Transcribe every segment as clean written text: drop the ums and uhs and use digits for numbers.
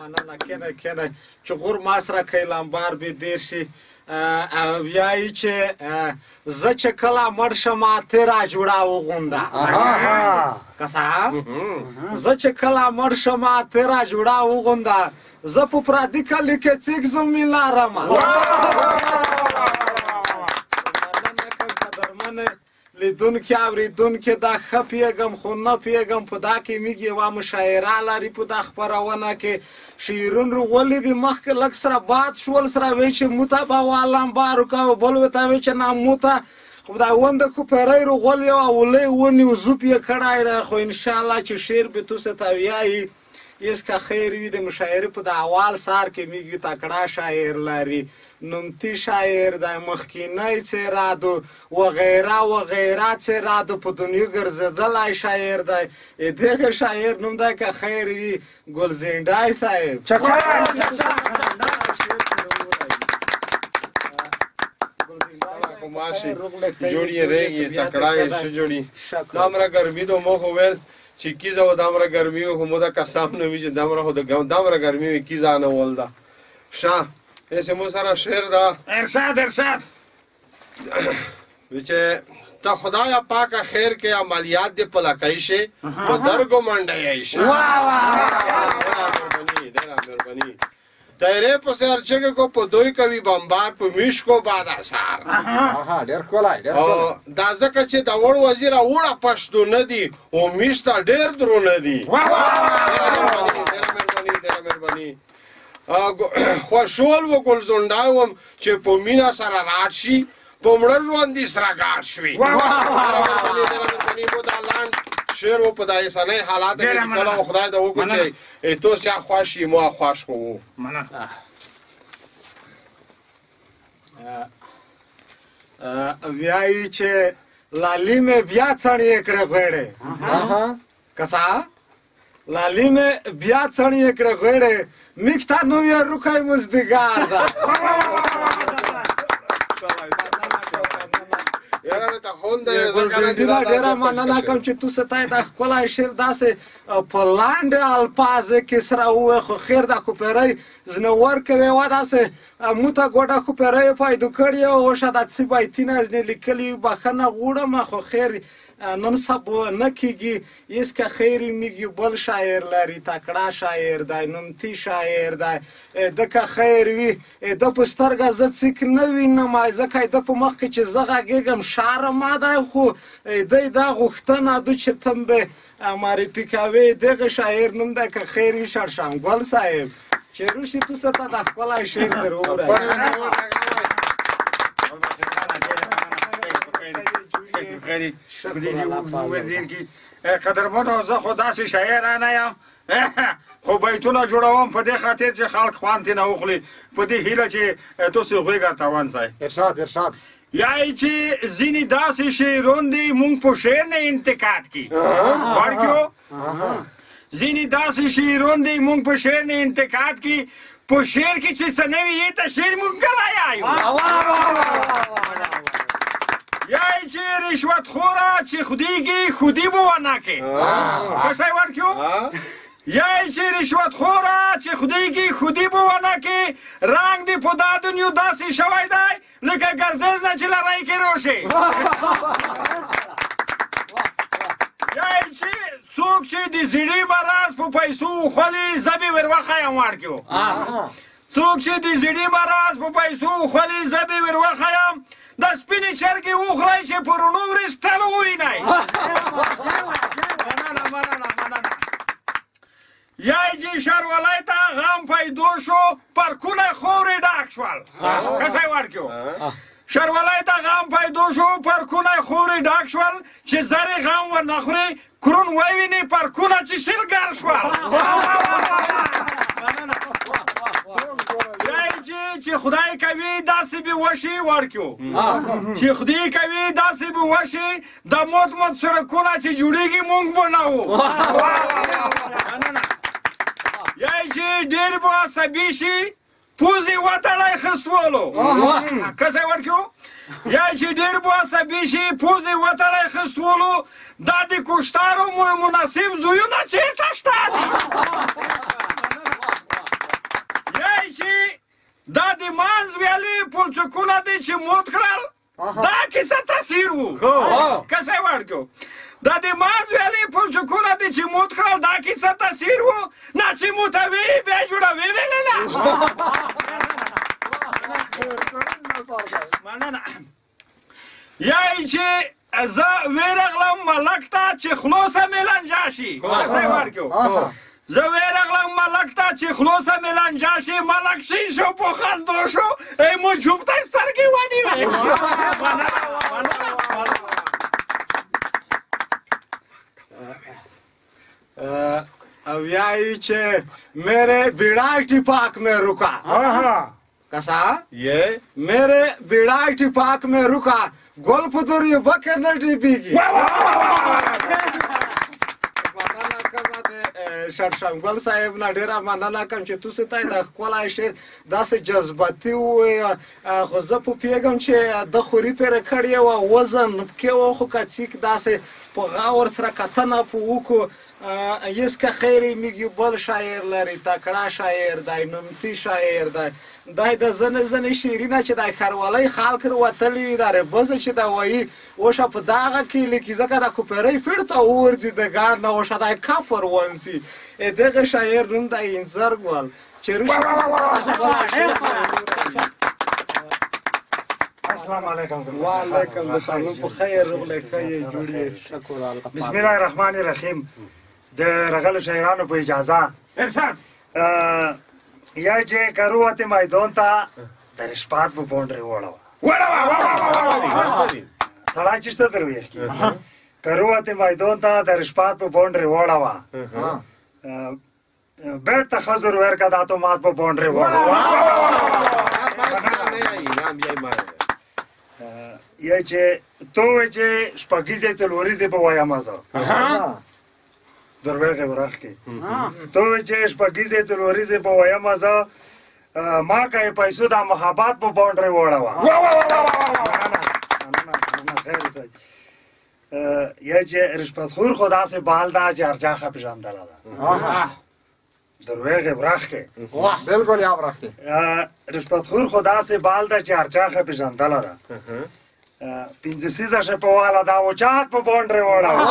مننه کینه کینه چې غور ما سره کوي لمبار به دیر شي وایي چې زه چې کله مړ شم ته را جوړاو غونډه که څه زه چې کله مړ شم ته را جوړاو غونډه زه په پردي کلي کې څیک زمین لرم لیدونکي اورېدونکي دا ښه پوهېږم خو نه پوهېږم په دا کې موږ یوه مشاعره لري په دا خپرونه کې شعرونه غولې دي مخکې لږ سره باد شول سره وایي چې موته به والامبار وکړو بل ورته وایي چې نه موته خو دا ونده خو پیری غولې او اولی ونیو زوپ یې کړی دی خو انشاءالله چې شعر به تو ته ویایي اسکه خیر وي د مشاعرې په د اول سار کې موږ تکړه شاعر لري نومتی شاعر دی مخکینی څېرادو وغیره وغیره څېرادو په دنیا ګرځېدلی شاعر دی دغه شاعر نوم دی که خیر وي ګلزینډی صاحب جوړی رهږي تکړه یې ښه جوړي دا همره ګرمي دو مو خو ویل چې کیزه و دا همره ګرمي و خو مو دا قسم نه وي چې دا همره ګرمي وي کیزه نه ول ده ښه ایسه مو سره شعر ده ارشاد ارشاد چې ته خدایا پاکه خیر کې عملیات دې پلکای شي و درګو منډای شي ډېره مهرباني تیرې په سر چګه کو په دوی کوي بمبار په میش کو بعد اثر ډېر ښکلی دا ځکه چې د وړ وزیر وړه پښتو نه دي او میش ته ډېر درونه دي ډېره مهرباني خوشول و ګلزونډای وم چې په مینا سره راټ شي په مړه ژوندي سره ګاډ شوي شعر و په داسې سنۍ حالاتو کې لیکلی او خدای ته وکړو چې توس یا خوښ یې ما خوښ کوو وایي چې لالي مې بیا څڼې کړې غوړې که څه لالي مې بیا څڼې کړې غوړې میکتا نو یې روکی مزدګار ده ګلزنډینا ډېره مننه کوم چې تو ستای دا ښکلی شعر داسې په لاندې الفاظو کې سره ووایې خو خیر دا کوپیری زنور کوې وه داسې موته ګوډه کوپیری پیدا کړې وه وشه دا څه بیتونه ځنې لیکلي بښنه غواړم خو خیر نن سبا نه کېږي اسکه خیر موږ یو بل شاعر لري تکړه شاعر دی نومتي شاعر دی ده که خیر وي ده په سترګه زه څیک نه وینم ځکه ده په مخ کې چې زه غږېږم شرمه دی خو دی دا غوښتنه ده چې تم به معرفي کوې دغه شاعر نوم دی که خیر وي شړشمګل صاحب چې روشي تو څه ته دا ښکلی شعر در ووایي قدرمنو زه خو داسې شاعر نه یم خو بیتونه جوړوم په دې خاطر چې خلک خوند ترې نه وخلي په دې هیله چې تاسې هغوی ګرته ونځئ ارشاد ارشاد یعنی چې ځینې داسې شعرونه دي مونږ په شعر نه انتقاد کي ورکیو ځینې داسې شعرونه دي مونږ په شعر نه انتقاد کي په شعر کې چې څه نه وي یې ته شعر مونږ ګلای آیو یعنی چې رشوت خوره چې خودیږي خودی به ونه کې کسی ورکیو یعنی چې رشوت خوره چې خودیږي خودی به ونه کې رنګ دې په دا دنیا داسې شوی دی لکه ګردیز نه چې لړۍ کې روشي یعنی چې څوک چې د زړې مرض په پیسو وخولي زه به ور وښیم ورکیو څوک چې د زړې مرض په پیسو وخولي زه به ور وښیم د سپینې چرګې وخورئ چې په رڼو وریښتانو ووینئ مننه یای چې شرولۍ ته غم پیدا شو پرکونه خورې ډک شول کسی ورکیو شرولۍ ته غم پیدا شو پرکونه خورې ډک شول چې زرې غم ونه خوري کرون وویني پرکونه چې سیلګر شول چې خدای کوي داسې به وشي ورکیو چې خدای کوي داسې به وشي د موت سړکونه چې جوړېږي مونږ به نه وو یای چې ډېر به عصبي شي پوزې وتړی خستولو کسی ورکیو یای چې ډېر به عصبي شي پوزې وتړی خستولو دا د کشتارو مناسب زویونه چېرته شته پلچکونه دي چې موت کړل دا کیسه تصویر وو کسه ورکو دا د ماز ویلې پلچکونه دي چې موت کړل دا کیسه تصویر وو نه چې موتوي بیا جوړوي ویلې نه مننه یا چې زه ویرغلم ملک ته چې خلاصه مې لنجه شي کسه ورکو زه ویرغلم ملک ته چې خلاصه مې لنجه شي ملک شي شو په خندو شو مو جوبته سترګې ونیوې अब यही छे मेरे बिड़ाई पाक में रुका कसा ये मेरे बिड़ाई पाक में रुका गोल्फ दूरी बके नटी बीगी شرشم ګل صاحب نه ډیره مننه کوم چې تاسو ته د ښکلی شعر داسې جذباتي ووایه خو زه پوهېږم چې د خوري پرې کړې وه وزن پکې و خو که څیک داسې په غور سره کتنه په وکړو یسکه خیری میگی بل شاعر لري تکړه شاعر دی نومتي شاعر دی دای د زنه زنه شیرینه چې د خروالۍ خلک وتلی وي د ربزه چې د وایي اوشه په دغه کې لیکي ځکه د کوپرۍ فړته ورځي د ګاډ نه اوشه د کفر ونسي دغه شاعر نوم د انځر ګل چې السلام علیکم وعلیکم السلام په خیر وغلې جوړې شکر الله بسم الله الرحمن الرحیم د رغلو شاعرانو په اجازه ارشاد یا چې کروته میدان ته د رشپات په بونډري وړو سړی چې ستر وي کروته میدان ته د رشپات په بونډري وړو بیٹ ته خزر ورکا داتو مات په بونډري وړو یا چې تو چې شپږیزه تلوریزه په وایم ازو دروغه ورخه تو چې شپږیزه تلوریزه په وایم ازو ما کوي پیسو د محبت په باونډري وړاوه خیر سي یا چې رشپت خور خدا سه بال دا جرجا خپجام دلاله دروغه ورخه بالکل یا ورخه رشپت خور خدا سه بال دا جرجا خپجام دلاله پینځه سیزه په والا دا اوچات په باونډري وړاوه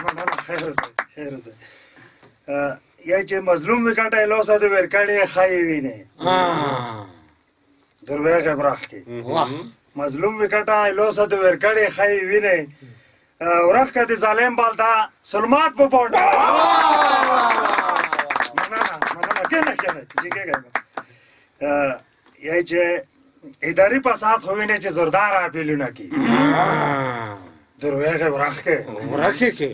مننه خیر سي یا چې مظلوم وکټه لوسه د ورکړې خای ویني دروغه برخه مظلوم وکټه لوسه د ورکړې خای ویني ورخه د ظالم بالدا سلمات په باونډري مننه کنه یا چې اداري فساد خو ویني چې زوردار اپیلونه کی دروغه ورخه کې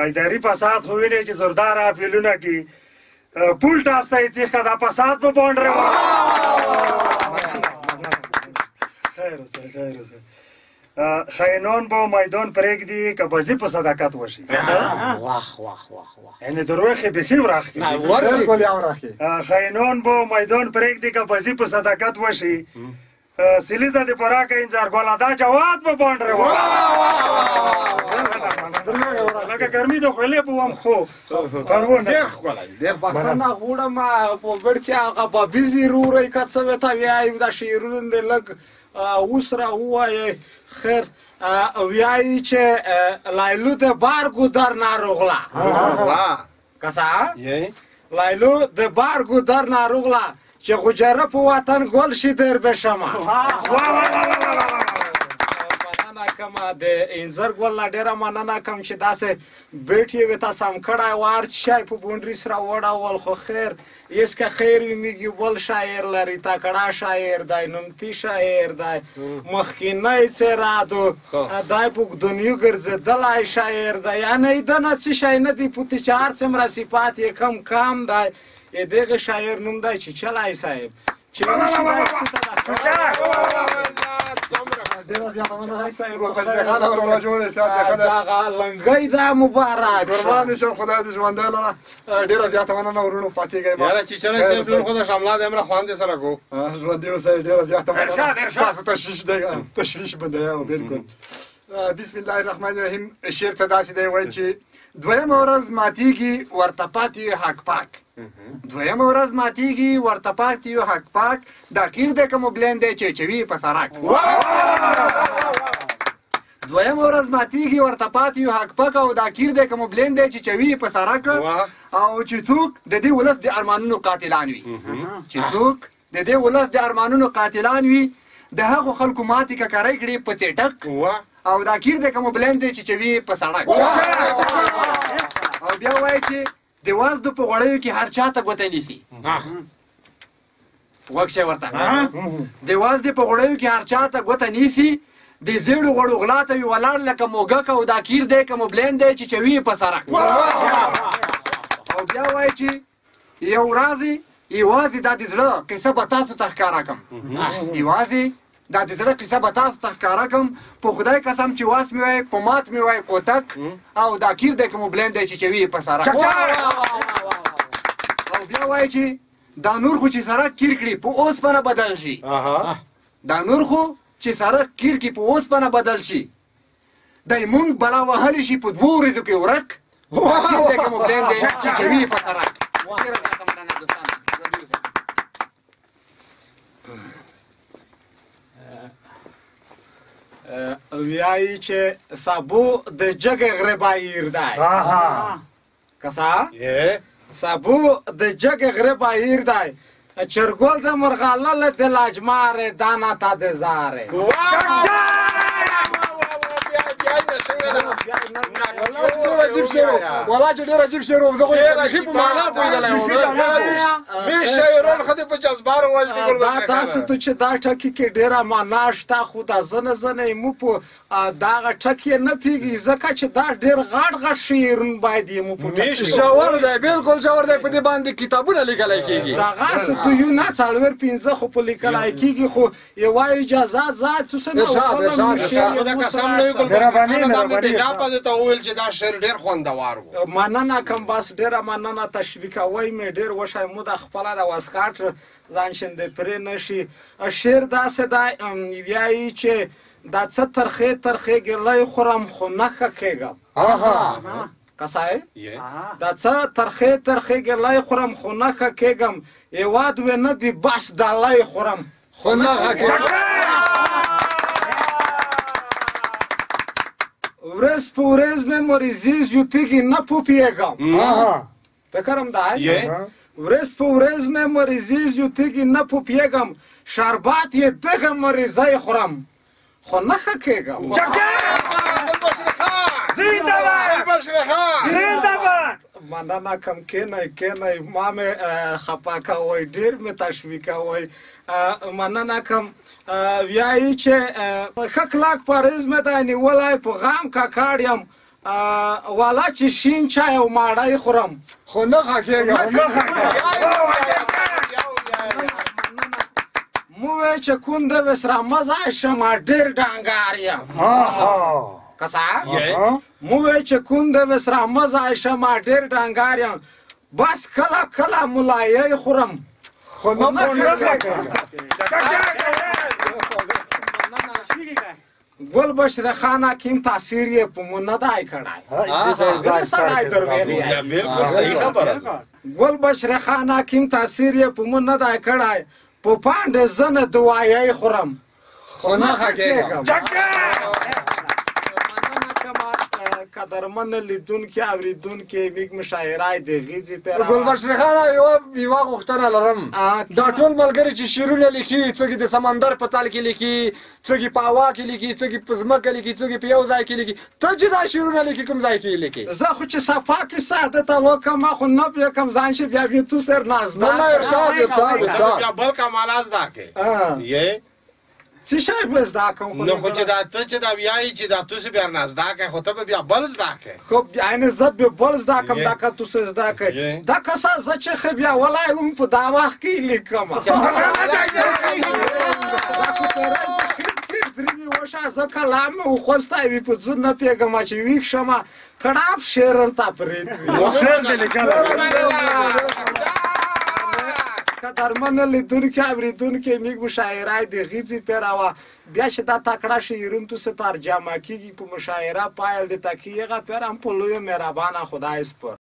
اداري فساد خو ویني چې زوردار اپیلونه کی پول تاسو ته چې کدا فساد په باونډري خیر اوسه خاینان با میدان پرېږدي که بازی په صداقت وشي واه یعنی دروغه بخي ورخه بالکل یا ورخه خاینان با میدان پرېږدي که بازی په صداقت وشي سلیزه د پراکه انځار ګولا دا جواد په باونډري لکه ګرمي د خولې په وم خو پرونه ډېر ښکلی ډېر بخښنه غواړم په ګډ کې هغه بابیزي رورۍ که څه ورته وایي دا شعرونه دې لږ اوس راووایې خیر وایي چې لایلو د بار ګودر ناروغله کسا لایلو د بار ګودر ناروغله چې غجره په وطن ګل شي در بشمه کما د انځر ګل نه ډیره مننه کوم چې داسې بیټ یې وتا سم کړای وار شای په بونډري سره وړاول خو خیر یسکه خیر میږي بل شاعر لري تکړه شاعر دی نومتي شاعر دی مخکینی څرادو دای په دنیو ګرځېدلی شاعر دی یعنی د نه څه شی نه دی پوتې چې هر څومره صفات یې کم دی دغه شاعر نوم دی چې چلای صاحب چې لنګۍ دا مبارک قربان شم خدای دې ژوندی لره ډېره زیاته مننه ورونو پاتېږئ یاره چیچلی صاحب لور خو د شملا دی همره خواندې سره کو ژوندي اوسئ ډېره زیاته مننه ستاسو تشویش بنده یم بالکل بسم الله الرحمن الرحیم شعر ته داسې دی وایي چې دویمه ورځ ماتېږي ورته پاتې حق پاک دویمه ورځ ماتیږي ورته پاتې یو حق پاک دا کیر دی که مبلین دی چې چوي په سرک دویمه ورځ ماتیږي ورته پاتې یو حق پاک او دا کیر دی که مبلین دی چې چوي په سرک او چې څوک د دې ولس د ارمانونو قاتلان وي چې څوک د دې ولس د ارمانونو قاتلان وي د هغو خلکو ماتې ککرۍ کړي په څټک او دا کیر دی که مبلین دی چې چوي په سړک او بیا وایي چې د وازدو په غوړیو کې هر چا ته ګوته نیسي وکشه ورته د وازدې په غوړیو کې هر چا ته ګوته نیسي د زیړو غوړو غلا ته وي ولاړ لکه موږک او دا کیر دی که مبلین دی چې چوي په سړک او بیا وایي چې یو ورځې یوازې دا د زړه قصه به تاسو ته ښکاره کړم یوازې دا د زړه قصه به تاسو ته ښکاره کړم په خدای قسم چې واس مې وای په مات مې وای کوتک او دا کیر دی که مبلین دی چې چوي په سړک او بیا وایي چې دا نور خو چې سړک کیر کړي په اوسپنه بدل شي دا نور خو چې سړک کیر کړي په اوسپنه بدل شي دی مونږ بلا وهلی شي په 2 ورځو کې ورک دا کیر دی که مبلین دی چې چوي په سړک ډېره زیاته مننه دوستان ویایي چې سابو د جګې غره بایر دی کسا سابو د جګې غره بایر دی چرګول د مرغاله د لاجمار دانا تا د زاره والله چې ډېر عجیب شعر و زه خو یې په معنا پوهېدلی وم مې شاعران خو په جذبار وځي دا داسې تو چې دا ټکي کې ډېره معنا شته خو دا زنه زنه یې مو په دغه ټکي نه پوهېږي ځکه چې دا ډېر غټ غټ شعرونه باید یې مو په ژور دی بالکل ژور دی په دې باندې کتابونه لیکلی کېږي دغسې تو یو نه 4-5 خو په لیکلی کېږي خو یوه اجازه زه تو څه نه چې دا شعر ډېر خوندور و مننه کوم بس ډېره مننه تشویقوئ مې ډېر وښی مو د خپله د واسکاټ ځان شیندې پرې نه شي شعر داسې دی وایي چې دا څه ترخې ترخې ګیلۍ خورم خو نه ښه کېږم کسای دا څه ترخې ترخې ګیلۍ خورم خو نه ښه کېږم هېواد وې نه دی بس دالۍ خورم خو نه ښه کېږم ورځ په ورځ مې مریضیز یو تیږې نه پوپیږم فکرم دی ورځ په ورځ مې مریضیز یو تیږې نه پوپیږم شربات یې دغه مریضۍ خورم خو نه ښه کېږم مننه کوم کینئ کینئ ما مې خفه کوئ ډېر مې تشویقوئ مننه کوم ویایي چې ښه کلک پرهیز مې دی نیولی په غم ککړ یم والا چې شین چای او ماړی خورم خو نه ښه کېږم مو وی چې کونده وسره مزه شمه ډېر ډنګار یم کسا مو وی چې کونده وسره مزه شمه ډېر ډنګار یم بس کله کله ملایې خورم خو نه ښه کېږم ګل بشر خان حکیم تاثیر یې په مو نه دی کړی سړی دروغ ګل بشر خان حکیم تاثیر یې په مو نه دی کړی په پانډې زنه دوایۍ خورم خو نه ښه کېږم قدرمن لیدونکي اورېدونکي موږ مشاعره د غیځې پیرا ګلبشر خان یوه غوښتنه لرم دا ټول ملګري چې شعرونه لیکي څوک د سمندر په تل کې لیکي څوک په هوا کې لیکي څوک په ځمکه لیکي څوک په یو ځای کې لیکي ته چې دا شعرونه لیکي کوم ځای کې لیکي زه خو چې صفا کې ساده ته وکم خو نه پوهېږم ځان چې بیا تو سر نازده نه ارشاد بیا بل کماله زده کړې څه شی به زده کوم نو خو چې دا ته چې دا ویایي چې دا تو څه بیا نه زده کړې خو ته به بیا بل زده کړې خو یعنې زه بیا بل زده کړم دا که تو څه زده کړې دا کسه زه چې ښه بیا ولی هم په دا وخت کې لیکم وشه زه کلام مې وخوستی وي په ځون نه پوهېږم چې ویښ شمه کړاپ شعر ورته پرېږدي قدرمن لیدونکي اورېدونکي موږ مشاعره د غیځې پیروه بیا چې دا تکړه شعرونه تو څه ترجمه کېږي په مشاعره پایل د تکیې هغه پیرم په لویه مهربانه خدای سپر